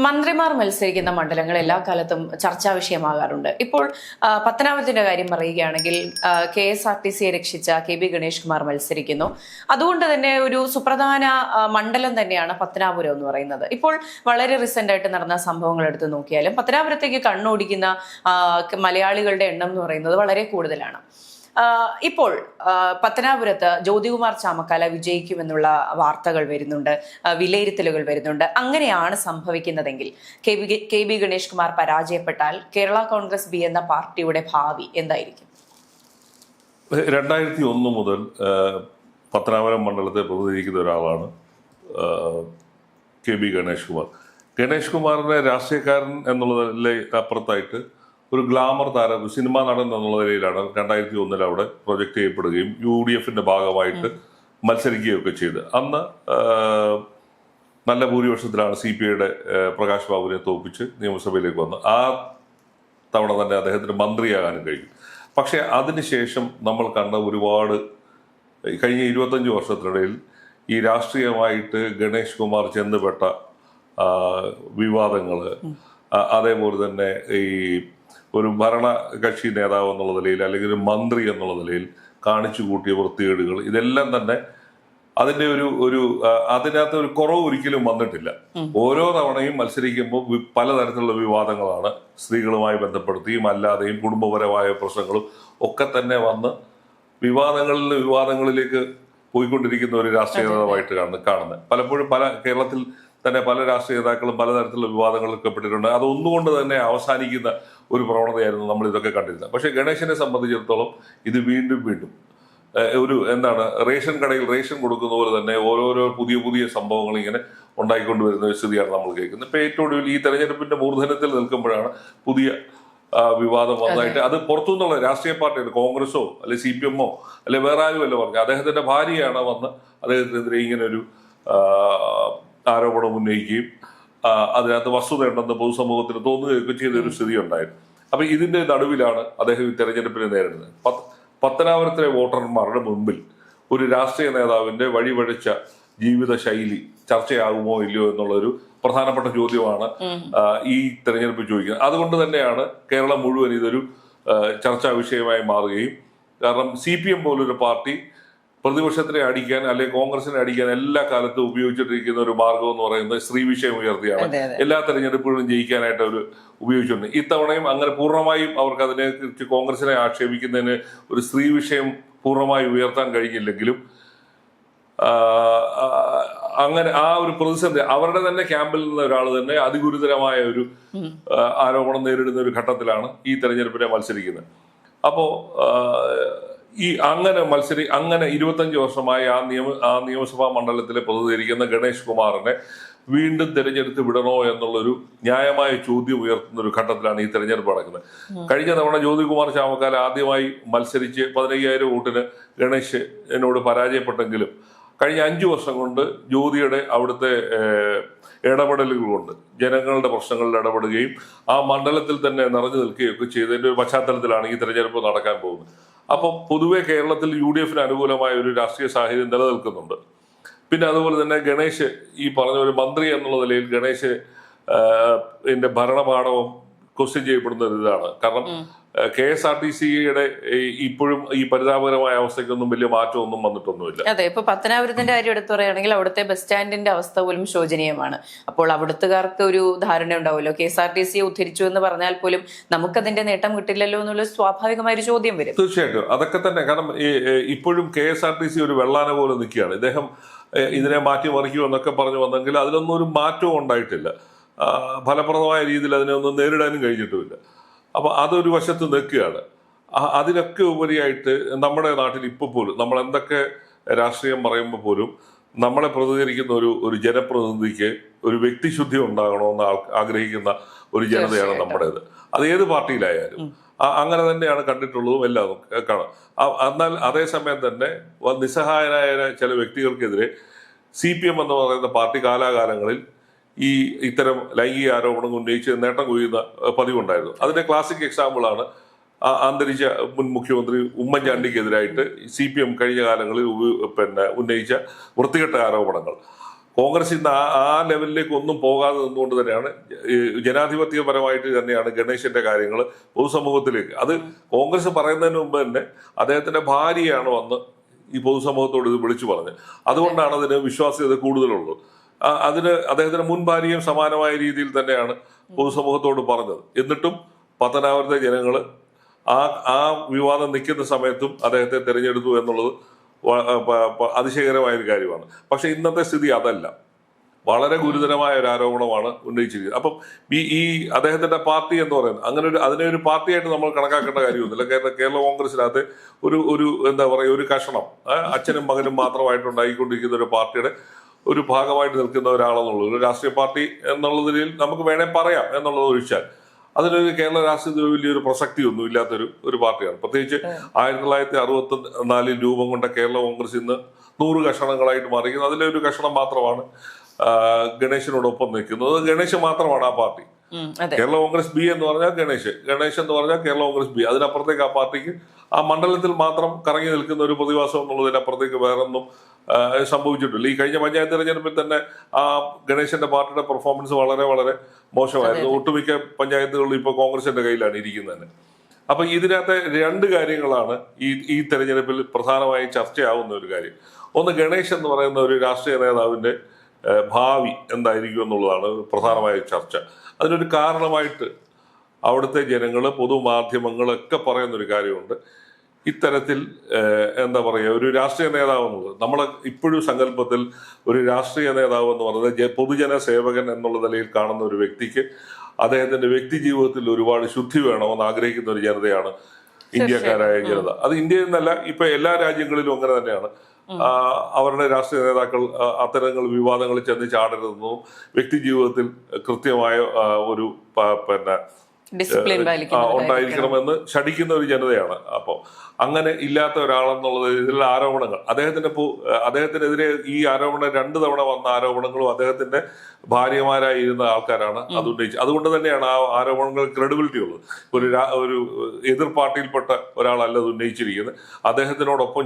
മന്ത്രിമാർ മത്സരിക്കുന്ന മണ്ഡലങ്ങൾ എല്ലാ കാലത്തും ചർച്ചാ വിഷയമാകാറുണ്ട്. ഇപ്പോൾ പത്തനാപുരത്തിന്റെ കാര്യം പറയുകയാണെങ്കിൽ KSRTCയെ രക്ഷിച്ച KB ഗണേഷ് കുമാർ മത്സരിക്കുന്നു. അതുകൊണ്ട് തന്നെ ഒരു സുപ്രധാന മണ്ഡലം തന്നെയാണ് പത്തനാപുരം എന്ന് പറയുന്നത്. ഇപ്പോൾ വളരെ റീസെന്റ് ആയിട്ട് നടന്ന സംഭവങ്ങൾ എടുത്ത് നോക്കിയാലും പത്തനാപുരത്തേക്ക് കണ്ണോടിക്കുന്ന മലയാളികളുടെ എണ്ണം എന്ന് പറയുന്നത് വളരെ കൂടുതലാണ്. ഇപ്പോൾ പത്തനാപുരത്ത് ജ്യോതികുമാർ ചാമക്കാല വിജയിക്കുമെന്നുള്ള വാർത്തകൾ വരുന്നുണ്ട്, വിലയിരുത്തലുകൾ വരുന്നുണ്ട്. അങ്ങനെയാണ് സംഭവിക്കുന്നതെങ്കിൽ KB ഗണേഷ് കുമാർ പരാജയപ്പെട്ടാൽ കേരള കോൺഗ്രസ് ബി എന്ന പാർട്ടിയുടെ ഭാവി എന്തായിരിക്കും? 2001 മുതൽ പത്തനാപുരം മണ്ഡലത്തെ പ്രതിനിധീകരിക്കുന്ന ഒരാളാണ് KB ഗണേഷ് കുമാർ. ഗണേഷ് കുമാറിനെ രാഷ്ട്രീയക്കാരൻ എന്നുള്ളതിലെ അപ്പുറത്തായിട്ട് ഒരു ഗ്ലാമർ താരം, സിനിമാ നടൻ എന്നുള്ള നിലയിലാണ് 2001 അവിടെ പ്രൊജക്ട് ചെയ്യപ്പെടുകയും UDFന്റെ ഭാഗമായിട്ട് മത്സരിക്കുകയൊക്കെ ചെയ്ത്. അന്ന് നല്ല ഭൂരിപക്ഷത്തിലാണ് CPIയുടെ പ്രകാശ് ബാബുവിനെ തോൽപ്പിച്ച് നിയമസഭയിലേക്ക് വന്നത്. ആ തവണ തന്നെ അദ്ദേഹത്തിന് മന്ത്രിയാകാനും കഴിഞ്ഞു. പക്ഷെ അതിനുശേഷം നമ്മൾ കണ്ട ഒരുപാട് കഴിഞ്ഞ 25 വർഷത്തിനിടയിൽ ഈ രാഷ്ട്രീയമായിട്ട് ഗണേഷ് കുമാർ ചെന്നുപെട്ട വിവാദങ്ങൾ, അതേപോലെ തന്നെ ഈ ഒരു ഭരണകക്ഷി നേതാവ് എന്നുള്ള നിലയിൽ അല്ലെങ്കിൽ ഒരു മന്ത്രി എന്നുള്ള നിലയിൽ കാണിച്ചു കൂട്ടിയ വൃത്തികേടുകൾ, ഇതെല്ലാം തന്നെ അതിന്റെ അതിനകത്ത് ഒരു കുറവ് ഒരിക്കലും വന്നിട്ടില്ല. ഓരോ തവണയും മത്സരിക്കുമ്പോൾ പലതരത്തിലുള്ള വിവാദങ്ങളാണ് സ്ത്രീകളുമായി ബന്ധപ്പെടുത്തിയും അല്ലാതെയും കുടുംബപരമായ പ്രശ്നങ്ങളും ഒക്കെ തന്നെ വന്ന് വിവാദങ്ങളിലേക്ക് പോയിക്കൊണ്ടിരിക്കുന്ന ഒരു രാഷ്ട്രീയ നേതാവായിട്ട് കാണുന്നത്. പലപ്പോഴും കേരളത്തിൽ തന്നെ പല രാഷ്ട്രീയ നേതാക്കളും പലതരത്തിലുള്ള വിവാദങ്ങളിലൊക്കെ പെട്ടിട്ടുണ്ട്. അതൊന്നുകൊണ്ട് തന്നെ അവസാനിക്കുന്ന ഒരു പ്രവണതയായിരുന്നു നമ്മൾ ഇതൊക്കെ കണ്ടിരുന്നത്. പക്ഷെ ഗണേശനെ സംബന്ധിച്ചിടത്തോളം ഇത് വീണ്ടും റേഷൻ കടയിൽ റേഷൻ കൊടുക്കുന്ന പോലെ തന്നെ ഓരോരോ പുതിയ സംഭവങ്ങൾ ഇങ്ങനെ ഉണ്ടായിക്കൊണ്ടുവരുന്ന ഒരു സ്ഥിതിയാണ് നമ്മൾ കേൾക്കുന്നത്. ഇപ്പൊ ഏറ്റവും ഒടുവിൽ ഈ തെരഞ്ഞെടുപ്പിന്റെ മൂർധനത്തിൽ നിൽക്കുമ്പോഴാണ് പുതിയ വിവാദം വന്നതായിട്ട് അത് പുറത്തുനിന്നുള്ള രാഷ്ട്രീയ പാർട്ടിയാണ്, കോൺഗ്രസോ അല്ലെ CPM അല്ലെ വേറെ ആരും അല്ല പറഞ്ഞു. അദ്ദേഹത്തിന്റെ ഭാര്യയാണ് വന്ന് അദ്ദേഹത്തിനെതിരെ ഇങ്ങനെ ഒരു ആരോപണം ഉന്നയിക്കുകയും അതിനകത്ത് വസ്തുതയുണ്ടെന്ന് പൊതുസമൂഹത്തിന് തോന്നുകയൊക്കെ ചെയ്തൊരു സ്ഥിതി ഉണ്ടായിരുന്നു. അപ്പൊ ഇതിന്റെ നടുവിലാണ് അദ്ദേഹം ഈ തെരഞ്ഞെടുപ്പിനെ നേരിടുന്നത്. പത്തനാപുരത്തിലെ വോട്ടർമാരുടെ മുൻപിൽ ഒരു രാഷ്ട്രീയ നേതാവിന്റെ വഴിവഴിച്ച ജീവിത ശൈലി ചർച്ചയാകുമോ ഇല്ലയോ എന്നുള്ളൊരു പ്രധാനപ്പെട്ട ചോദ്യമാണ് ഈ തെരഞ്ഞെടുപ്പ് ചോദിക്കുന്നത്. അതുകൊണ്ട് തന്നെയാണ് കേരളം മുഴുവൻ ഇതൊരു ചർച്ചാ വിഷയമായി മാറുകയും, കാരണം CPM പോലൊരു പാർട്ടി പ്രതിപക്ഷത്തിനെ അടിക്കാൻ അല്ലെങ്കിൽ കോൺഗ്രസിനെ അടിക്കാൻ എല്ലാ കാലത്തും ഉപയോഗിച്ചിട്ടിരിക്കുന്ന ഒരു മാർഗം എന്ന് പറയുന്നത് സ്ത്രീ വിഷയം ഉയർത്തിയാണ് എല്ലാ തെരഞ്ഞെടുപ്പുകളും ജയിക്കാനായിട്ട് അവർ ഉപയോഗിച്ചിട്ടുണ്ട്. ഇത്തവണയും അങ്ങനെ പൂർണ്ണമായും അവർക്ക് അതിനെ കുറിച്ച് കോൺഗ്രസിനെ ആക്ഷേപിക്കുന്നതിന് ഒരു സ്ത്രീ വിഷയം പൂർണ്ണമായി ഉയർത്താൻ കഴിഞ്ഞില്ലെങ്കിലും അങ്ങനെ ആ ഒരു പ്രതിസന്ധി അവരുടെ തന്നെ ക്യാമ്പിൽ നിന്ന് ഒരാൾ തന്നെ അതിഗുരുതരമായ ഒരു ആരോപണം നേരിടുന്ന ഒരു ഘട്ടത്തിലാണ് ഈ തെരഞ്ഞെടുപ്പിനെ മത്സരിക്കുന്നത്. അപ്പോ അങ്ങനെ 25 വർഷമായി ആ നിയമസഭാ മണ്ഡലത്തിലെ പ്രതിനിധീകരിക്കുന്ന ഗണേഷ് കുമാറിനെ വീണ്ടും തെരഞ്ഞെടുത്ത് വിടണോ എന്നുള്ളൊരു ന്യായമായ ചോദ്യം ഉയർത്തുന്ന ഒരു ഘട്ടത്തിലാണ് ഈ തെരഞ്ഞെടുപ്പ് നടക്കുന്നത്. കഴിഞ്ഞ തവണ ജ്യോതികുമാർ ചാമക്കാല ആദ്യമായി മത്സരിച്ച് 15,000 വോട്ടിന് ഗണേഷ് എന്നോട് പരാജയപ്പെട്ടെങ്കിലും കഴിഞ്ഞ 5 വർഷം കൊണ്ട് ജ്യോതിയുടെ അവിടുത്തെ ഇടപെടലുകൾ കൊണ്ട് ജനങ്ങളുടെ പ്രശ്നങ്ങളിൽ ഇടപെടുകയും ആ മണ്ഡലത്തിൽ തന്നെ നിറഞ്ഞു നിൽക്കുകയൊക്കെ ചെയ്തതിന്റെ ഒരു പശ്ചാത്തലത്തിലാണ് ഈ തെരഞ്ഞെടുപ്പ് നടക്കാൻ പോകുന്നത്. അപ്പം പൊതുവെ കേരളത്തിൽ UDFന് അനുകൂലമായ ഒരു രാഷ്ട്രീയ സാഹചര്യം നിലനിൽക്കുന്നുണ്ട്. പിന്നെ അതുപോലെ തന്നെ ഗണേഷ് ഈ പറഞ്ഞ ഒരു മന്ത്രി എന്നുള്ള നിലയിൽ ഗണേഷ് ഭരണപാഠവും ക്വസ്റ്റ്യൻ ചെയ്യപ്പെടുന്ന ഒരു ഇതാണ്. കാരണം KSRTCയുടെ ഇപ്പോഴും ഈ പരിതാപകരമായ അവസ്ഥയ്ക്കൊന്നും വലിയ മാറ്റമൊന്നും വന്നിട്ടൊന്നുമില്ല. അതെ, ഇപ്പൊ പത്തനാപുരത്തിന്റെ കാര്യം എടുത്തു പറയുകയാണെങ്കിൽ അവിടുത്തെ ബസ് സ്റ്റാൻഡിന്റെ അവസ്ഥ പോലും ശോചനീയമാണ്. അപ്പോൾ അവിടുത്തുകാർക്ക് ഒരു ധാരണ ഉണ്ടാവുമല്ലോ, KSRTCയെ ഉദ്ധരിച്ചു എന്ന് പറഞ്ഞാൽ പോലും നമുക്കതിന്റെ നേട്ടം കിട്ടില്ലല്ലോ എന്നുള്ള സ്വാഭാവികമായ ഒരു ചോദ്യം വരും. തീർച്ചയായിട്ടും അതൊക്കെ തന്നെ. കാരണം ഇപ്പോഴും KSRTC ഒരു വെള്ളാന പോലെ നിൽക്കുകയാണ്. ഇദ്ദേഹം ഇതിനെ മാറ്റിമറിക്കുമെന്നൊക്കെ പറഞ്ഞു വന്നെങ്കിൽ അതിലൊന്നും ഒരു മാറ്റവും ഉണ്ടായിട്ടില്ല. ഫലപ്രദമായ രീതിയിൽ അതിനെ ഒന്നും നേരിടാനും കഴിഞ്ഞിട്ടുമില്ല. അപ്പൊ അതൊരു വശത്ത് നിൽക്കുകയാണ്. അതിനൊക്കെ ഉപരിയായിട്ട് നമ്മുടെ നാട്ടിൽ ഇപ്പോൾ പോലും നമ്മൾ എന്തൊക്കെ രാഷ്ട്രീയം പറയുമ്പോൾ പോലും നമ്മളെ പ്രതികരിക്കുന്ന ഒരു ജനപ്രതിനിധിക്ക് ഒരു വ്യക്തിശുദ്ധി ഉണ്ടാകണമെന്ന് ആഗ്രഹിക്കുന്ന ഒരു ജനതയാണ് നമ്മുടേത്. അത് ഏത് പാർട്ടിയിലായാലും അങ്ങനെ തന്നെയാണ് കണ്ടിട്ടുള്ളതും എല്ലാം കാണാം. എന്നാൽ അതേസമയം തന്നെ നിസ്സഹായനായ ചില വ്യക്തികൾക്കെതിരെ CPM എന്ന് പറയുന്ന പാർട്ടി കാലാകാലങ്ങളിൽ ഇത്തരം ലൈംഗിക ആരോപണങ്ങൾ ഉന്നയിച്ച് നേട്ടം കൊയ്യുന്ന പതിവുണ്ടായിരുന്നു. അതിന്റെ ക്ലാസിക് എക്സാമ്പിളാണ് അന്തരിച്ച മുൻ മുഖ്യമന്ത്രി ഉമ്മൻചാണ്ടിക്കെതിരായിട്ട് CPM കഴിഞ്ഞ കാലങ്ങളിൽ ഉന്നയിച്ച വൃത്തികെട്ട ആരോപണങ്ങൾ. കോൺഗ്രസ് ഇന്ന് ആ ലെവലിലേക്ക് ഒന്നും പോകാതെ നിന്നുകൊണ്ട് തന്നെയാണ് ജനാധിപത്യപരമായിട്ട് തന്നെയാണ് ഗണേശന്റെ കാര്യങ്ങൾ പൊതുസമൂഹത്തിലേക്ക്. അത് കോൺഗ്രസ് പറയുന്നതിന് മുമ്പ് തന്നെ അദ്ദേഹത്തിന്റെ ഭാര്യയാണ് വന്ന് ഈ പൊതുസമൂഹത്തോട് ഇത് വിളിച്ചു പറഞ്ഞത്. അതുകൊണ്ടാണ് അതിന് വിശ്വാസ്യത കൂടുതലുള്ളത്. അതിന് അദ്ദേഹത്തിന്റെ മുൻ ഭാര്യയും സമാനമായ രീതിയിൽ തന്നെയാണ് പൊതുസമൂഹത്തോട് പറഞ്ഞത്. എന്നിട്ടും പത്തനാപുരത്തെ ജനങ്ങൾ ആ വിവാദം നിൽക്കുന്ന സമയത്തും അദ്ദേഹത്തെ തിരഞ്ഞെടുത്തു എന്നുള്ളത് അതിശയകരമായ ഒരു കാര്യമാണ്. പക്ഷെ ഇന്നത്തെ സ്ഥിതി അതല്ല. വളരെ ഗുരുതരമായ ഒരു ആരോപണമാണ് ഉന്നയിച്ചിരിക്കുന്നത്. അപ്പം ഈ അദ്ദേഹത്തിന്റെ പാർട്ടി എന്ന് പറയുന്നത് അങ്ങനെ അതിനെ ഒരു പാർട്ടിയായിട്ട് നമ്മൾ കണക്കാക്കേണ്ട കാര്യമൊന്നുമില്ല. കേരള കോൺഗ്രസിനകത്ത് ഒരു എന്താ പറയുക, ഒരു കഷണം അച്ഛനും മകനും മാത്രമായിട്ട് ഉണ്ടായിക്കൊണ്ടിരിക്കുന്ന ഒരു പാർട്ടിയുടെ ഒരു ഭാഗമായിട്ട് നിൽക്കുന്ന ഒരാളെന്നുള്ളത്, ഒരു രാഷ്ട്രീയ പാർട്ടി എന്നുള്ളതിൽ നമുക്ക് വേണേൽ പറയാം എന്നുള്ളത് ഒഴിച്ചാൽ അതിനൊരു കേരള രാഷ്ട്രീയത്തിൽ വലിയൊരു പ്രസക്തിയൊന്നും ഇല്ലാത്തൊരു പാർട്ടിയാണ്. പ്രത്യേകിച്ച് 1964 രൂപം കൊണ്ട കേരള കോൺഗ്രസ് ഇന്ന് 100 കഷണങ്ങളായിട്ട് മാറിയിരിക്കുന്നത്. അതിലൊരു കഷണം മാത്രമാണ് ഗണേശനോടൊപ്പം നിൽക്കുന്നത്. ഗണേശ് മാത്രമാണ് ആ പാർട്ടി. കേരള കോൺഗ്രസ് ബി എന്ന് പറഞ്ഞാൽ ഗണേശ് എന്ന് പറഞ്ഞാൽ കേരള കോൺഗ്രസ് ബി. അതിനപ്പുറത്തേക്ക് ആ പാർട്ടിക്ക് ആ മണ്ഡലത്തിൽ മാത്രം കറങ്ങി നിൽക്കുന്ന ഒരു പ്രതിഭാസം എന്നുള്ളതിനപ്പുറത്തേക്ക് വേറൊന്നും സംഭവിച്ചിട്ടില്ല. ഈ കഴിഞ്ഞ പഞ്ചായത്ത് തെരഞ്ഞെടുപ്പിൽ തന്നെ ആ ഗണേശന്റെ പാർട്ടിയുടെ പെർഫോമൻസ് വളരെ വളരെ മോശമായിരുന്നു. ഒട്ടുമിക്ക പഞ്ചായത്തുകളിൽ ഇപ്പോൾ കോൺഗ്രസിന്റെ കയ്യിലാണ് ഇരിക്കുന്നത്. അപ്പൊ ഇതിനകത്തെ 2 കാര്യങ്ങളാണ് ഈ തെരഞ്ഞെടുപ്പിൽ പ്രധാനമായി ചർച്ചയാവുന്ന ഒരു കാര്യം. ഒന്ന്, ഗണേശ് എന്ന് പറയുന്ന ഒരു രാഷ്ട്രീയ നേതാവിന്റെ ഭാവി എന്തായിരിക്കും എന്നുള്ളതാണ് പ്രധാനമായ ചർച്ച. അതിനൊരു കാരണമായിട്ട് അവിടുത്തെ ജനങ്ങൾ, പൊതുമാധ്യമങ്ങളൊക്കെ പറയുന്നൊരു കാര്യമുണ്ട്. ഇത്തരത്തിൽ എന്താ പറയുക, ഒരു രാഷ്ട്രീയ നേതാവ് എന്നുള്ളത് നമ്മൾ ഇപ്പോഴും സങ്കല്പത്തിൽ ഒരു രാഷ്ട്രീയ നേതാവ് എന്ന് പറയുന്നത് പൊതുജന സേവകൻ എന്നുള്ള നിലയിൽ കാണുന്ന ഒരു വ്യക്തിക്ക് അദ്ദേഹത്തിന്റെ വ്യക്തി ജീവിതത്തിൽ ഒരുപാട് ശുദ്ധി വേണമെന്ന് ആഗ്രഹിക്കുന്ന ഒരു ജനതയാണ് ഇന്ത്യക്കാരായ ജനത. അത് ഇന്ത്യയിൽ നിന്നല്ല, ഇപ്പൊ എല്ലാ രാജ്യങ്ങളിലും അങ്ങനെ തന്നെയാണ്. അവരുടെ രാഷ്ട്രീയ നേതാക്കൾ അത്തരങ്ങൾ വിവാദങ്ങളിൽ ചെന്ന് ചാടരുതെന്നും വ്യക്തി ജീവിതത്തിൽ കൃത്യമായ ഒരു ഡിസിപ്ലിൻ ഉണ്ടായിരിക്കണമെന്ന് ശഠിക്കുന്ന ഒരു ജനതയാണ്. അപ്പോൾ അങ്ങനെ ഇല്ലാത്ത ഒരാളെന്നുള്ളത് ഇതിലുള്ള ആരോപണങ്ങൾ അദ്ദേഹത്തിനെതിരെ ഈ ആരോപണം 2 തവണ വന്ന ആരോപണങ്ങളും അദ്ദേഹത്തിന്റെ ഭാര്യമാരായിരുന്ന ആൾക്കാരാണ് അത് ഉന്നയിച്ചത്. അതുകൊണ്ട് തന്നെയാണ് ആ ആരോപണങ്ങൾ ക്രെഡിബിലിറ്റി ഉള്ളത്. ഒരു എതിർ പാർട്ടിയിൽപ്പെട്ട ഒരാളല്ല അത് ഉന്നയിച്ചിരിക്കുന്നത്. അദ്ദേഹത്തിനോടൊപ്പം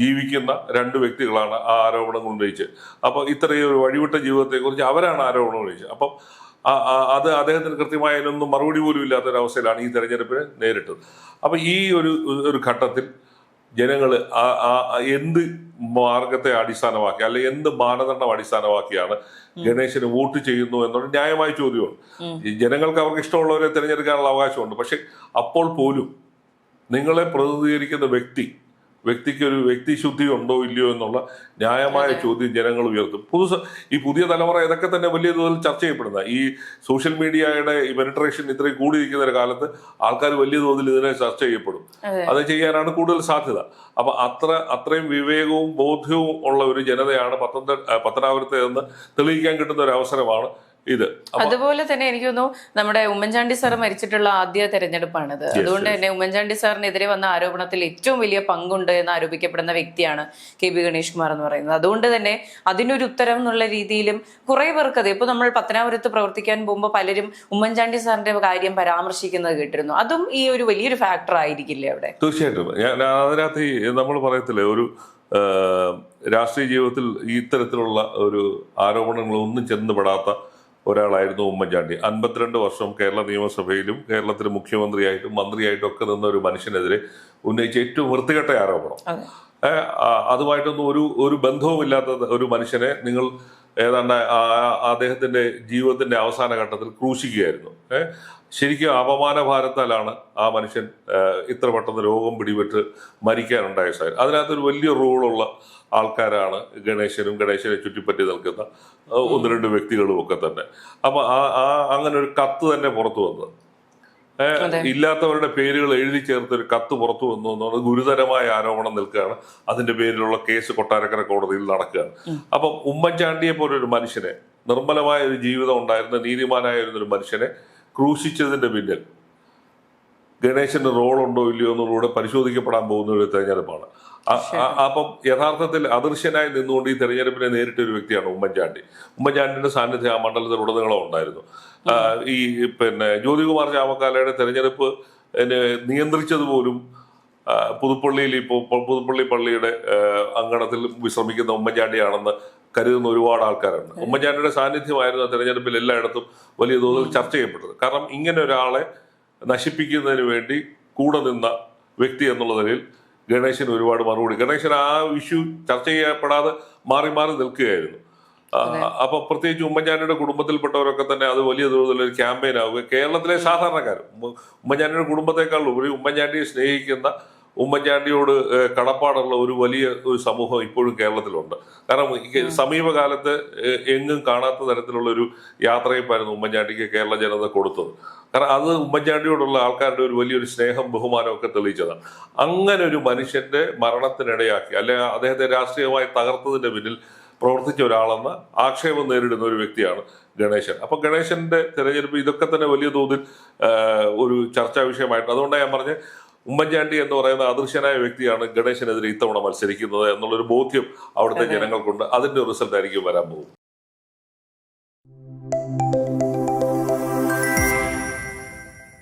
ജീവിക്കുന്ന 2 വ്യക്തികളാണ് ആ ആരോപണങ്ങൾ ഉന്നയിച്ചത്. അപ്പൊ ഇത്രയും ഒരു വഴിവിട്ട ജീവിതത്തെക്കുറിച്ച് അവരാണ് ആരോപണം ഉന്നയിച്ചത്. അപ്പം അത് അദ്ദേഹത്തിന് കൃത്യമായ അതിനൊന്നും മറുപടി പോലും ഇല്ലാത്തൊരവസ്ഥയിലാണ് ഈ തെരഞ്ഞെടുപ്പിനെ നേരിട്ടത്. അപ്പൊ ഈ ഒരു ഘട്ടത്തിൽ ജനങ്ങൾ എന്ത് മാർഗത്തെ അടിസ്ഥാനമാക്കി, അല്ലെ എന്ത് മാനദണ്ഡം അടിസ്ഥാനമാക്കിയാണ് ഗണേശന് വോട്ട് ചെയ്യുന്നു എന്നുള്ള ന്യായമായ ചോദ്യമാണ്. ജനങ്ങൾക്ക് അവർക്ക് ഇഷ്ടമുള്ളവരെ തിരഞ്ഞെടുക്കാനുള്ള അവകാശമുണ്ട്. പക്ഷെ അപ്പോൾ പോലും നിങ്ങളെ പ്രതിനിധീകരിക്കുന്ന വ്യക്തിക്ക് ഒരു വ്യക്തിശുദ്ധി ഉണ്ടോ ഇല്ലയോ എന്നുള്ള ന്യായമായ ചോദ്യം ജനങ്ങൾ ഉയർത്തും. ഈ പുതിയ തലമുറ ഇതൊക്കെ തന്നെ വലിയ തോതിൽ ചർച്ച ചെയ്യപ്പെടുന്ന ഈ സോഷ്യൽ മീഡിയയുടെ ഈ പെനിട്രേഷൻ ഇത്രയും കൂടിയിരിക്കുന്ന ഒരു കാലത്ത് ആൾക്കാർ വലിയ തോതിൽ ഇതിനെ ചർച്ച ചെയ്യപ്പെടും. അത് ചെയ്യാനാണ് കൂടുതൽ സാധ്യത. അപ്പൊ അത്രയും വിവേകവും ബോധ്യവും ഉള്ള ഒരു ജനതയാണ് പത്തനാപുരത്തെ എന്ന് തെളിയിക്കാൻ കിട്ടുന്ന ഒരു അവസരമാണ് ഇത്. അതുപോലെ തന്നെ എനിക്ക് തോന്നുന്നു നമ്മുടെ ഉമ്മൻചാണ്ടി സാർ മരിച്ചിട്ടുള്ള ആദ്യ തെരഞ്ഞെടുപ്പാണിത്. അതുകൊണ്ട് തന്നെ ഉമ്മൻചാണ്ടി സാറിനെതിരെ വന്ന ആരോപണത്തിൽ ഏറ്റവും വലിയ പങ്കുണ്ട് എന്ന് ആരോപിക്കപ്പെടുന്ന വ്യക്തിയാണ് KB ഗണേഷ് കുമാർ എന്ന് പറയുന്നത്. അതുകൊണ്ട് തന്നെ അതിനൊരു ഉത്തരം എന്നുള്ള രീതിയിലും കുറെ പേർക്ക് ഇപ്പൊ നമ്മൾ പത്തനാപുരത്ത് പ്രവർത്തിക്കാൻ പോകുമ്പോൾ പലരും ഉമ്മൻചാണ്ടി സാറിന്റെ കാര്യം പരാമർശിക്കുന്നത് കേട്ടിരുന്നു. അതും ഈ ഒരു വലിയൊരു ഫാക്ടർ ആയിരിക്കില്ലേ അവിടെ? തീർച്ചയായിട്ടും. അതിനകത്ത് നമ്മൾ പറയത്തില്ലേ, ഒരു രാഷ്ട്രീയ ജീവിതത്തിൽ ഇത്തരത്തിലുള്ള ഒരു ആരോപണങ്ങളൊന്നും ചെന്നുപെടാത്ത ഒരാളായിരുന്നു ഉമ്മൻചാണ്ടി. 52 വർഷം കേരള നിയമസഭയിലും കേരളത്തിലെ മുഖ്യമന്ത്രിയായിട്ടും മന്ത്രിയായിട്ടും ഒക്കെ നിന്ന ഒരു മനുഷ്യനെതിരെ ഉന്നയിച്ച ഏറ്റവും വൃത്തികെട്ട ആരോപണം. അതുമായിട്ടൊന്നും ഒരു ബന്ധവുമില്ലാത്ത ഒരു മനുഷ്യനെ നിങ്ങൾ ഏതാണ്ട് അദ്ദേഹത്തിന്റെ ജീവിതത്തിന്റെ അവസാന ഘട്ടത്തിൽ ക്രൂശിക്കുകയായിരുന്നു. ശരിക്കും അപമാനഭാരത്താലാണ് ആ മനുഷ്യൻ ഇത്ര പെട്ടെന്ന് രോഗം പിടിപെട്ട് മരിക്കാനുണ്ടായ സാഹചര്യം. അതിനകത്തൊരു വലിയ റോളുള്ള ആൾക്കാരാണ് ഗണേശനെ ചുറ്റിപ്പറ്റി നിൽക്കുന്ന 1-2 വ്യക്തികളും ഒക്കെ തന്നെ. അപ്പൊ അങ്ങനെ ഒരു കത്ത് തന്നെ പുറത്തു വന്നത്, ഇല്ലാത്തവരുടെ പേരുകൾ എഴുതി ചേർത്തൊരു കത്ത് പുറത്തു വന്നു എന്നുള്ളത് ഗുരുതരമായ ആരോപണം നിൽക്കുകയാണ്. അതിന്റെ പേരിലുള്ള കേസ് കൊട്ടാരക്കര കോടതിയിൽ നടക്കുകയാണ്. അപ്പം ഉമ്മൻചാണ്ടിയെ പോലൊരു മനുഷ്യനെ, നിർമ്മലമായ ഒരു ജീവിതം ഉണ്ടായിരുന്ന നീതിമാനായിരുന്നൊരു മനുഷ്യനെ ക്രൂശിച്ചതിന്റെ പിന്നിൽ ഗണേശന് റോളുണ്ടോ ഇല്ലയോ എന്നുകൂടെ പരിശോധിക്കപ്പെടാൻ പോകുന്ന ഒരു തെരഞ്ഞെടുപ്പാണ്. അപ്പം യഥാർത്ഥത്തിൽ അദൃശ്യനായി നിന്നുകൊണ്ട് ഈ തെരഞ്ഞെടുപ്പിനെ നേരിട്ട ഒരു വ്യക്തിയാണ് ഉമ്മൻചാണ്ടിയുടെ സാന്നിധ്യം ആ മണ്ഡലത്തിലുടനീളം ഉണ്ടായിരുന്നു. ഈ ജ്യോതികുമാർ ചാമക്കാലയുടെ തെരഞ്ഞെടുപ്പ് നിയന്ത്രിച്ചത് പോലും പുതുപ്പള്ളിയിൽ ഇപ്പോൾ പുതുപ്പള്ളി പള്ളിയുടെ അങ്കണത്തിൽ വിശ്രമിക്കുന്ന ഉമ്മൻചാണ്ടിയാണെന്ന് കരുതുന്ന ഒരുപാട് ആൾക്കാരുണ്ട്. ഉമ്മൻചാണ്ടിയുടെ സാന്നിധ്യമായിരുന്നു ആ തെരഞ്ഞെടുപ്പിൽ എല്ലായിടത്തും വലിയ തോതിൽ ചർച്ച ചെയ്യപ്പെട്ടത്. കാരണം ഇങ്ങനെ ഒരാളെ നശിപ്പിക്കുന്നതിന് വേണ്ടി കൂടെ നിന്ന വ്യക്തി എന്നുള്ള നിലയിൽ ഗണേശന് ഒരുപാട് മറുപടി. ഗണേശൻ ആ ഇഷ്യൂ ചർച്ച ചെയ്യപ്പെടാതെ മാറി മാറി നിൽക്കുകയായിരുന്നു. അപ്പൊ പ്രത്യേകിച്ച് ഉമ്മൻചാണ്ടിയുടെ കുടുംബത്തിൽപ്പെട്ടവരൊക്കെ തന്നെ അത് വലിയ തോതിൽ ഒരു ക്യാമ്പയിൻ ആവുക. കേരളത്തിലെ സാധാരണക്കാരും ഉമ്മൻചാണ്ടിയുടെ കുടുംബത്തെക്കാൾ ഉപരി ഉമ്മൻചാണ്ടിയെ സ്നേഹിക്കുന്ന, ഉമ്മൻചാണ്ടിയോട് കടപ്പാടുള്ള ഒരു വലിയ ഒരു സമൂഹം ഇപ്പോഴും കേരളത്തിലുണ്ട്. കാരണം സമീപകാലത്ത് എങ്ങും കാണാത്ത തരത്തിലുള്ള ഒരു യാത്രയപ്പായിരുന്നു ഉമ്മൻചാണ്ടിക്ക് കേരള ജനത കൊടുത്തത്. കാരണം അത് ഉമ്മൻചാണ്ടിയോടുള്ള ആൾക്കാരുടെ ഒരു വലിയൊരു സ്നേഹം ബഹുമാനമൊക്കെ തെളിയിച്ചതാണ്. അങ്ങനെ ഒരു മനുഷ്യന്റെ മരണത്തിനിടയാക്കി, അല്ലെങ്കിൽ അദ്ദേഹത്തെ രാഷ്ട്രീയമായി തകർത്തതിന്റെ പിന്നിൽ പ്രവർത്തിച്ച ഒരാളെന്ന ആക്ഷേപം നേരിടുന്ന ഒരു വ്യക്തിയാണ് ഗണേശൻ. അപ്പൊ ഗണേശന്റെ തെരഞ്ഞെടുപ്പ് ഇതൊക്കെ തന്നെ വലിയ തോതിൽ ഒരു ചർച്ചാ വിഷയമായിട്ട്, അതുകൊണ്ടാണ് ഞാൻ പറഞ്ഞത് ഉമ്മൻചാണ്ടി എന്ന് പറയുന്ന അദൃശ്യനായ വ്യക്തിയാണ് ഗണേശനെതിരെ ഇത്തവണ മത്സരിക്കുന്നത് എന്നുള്ളൊരു ബോധ്യം അവിടുത്തെ ജനങ്ങൾക്കുണ്ട്. അതിന്റെ റിസൾട്ട് ആയിരിക്കും വരാൻ പോകും.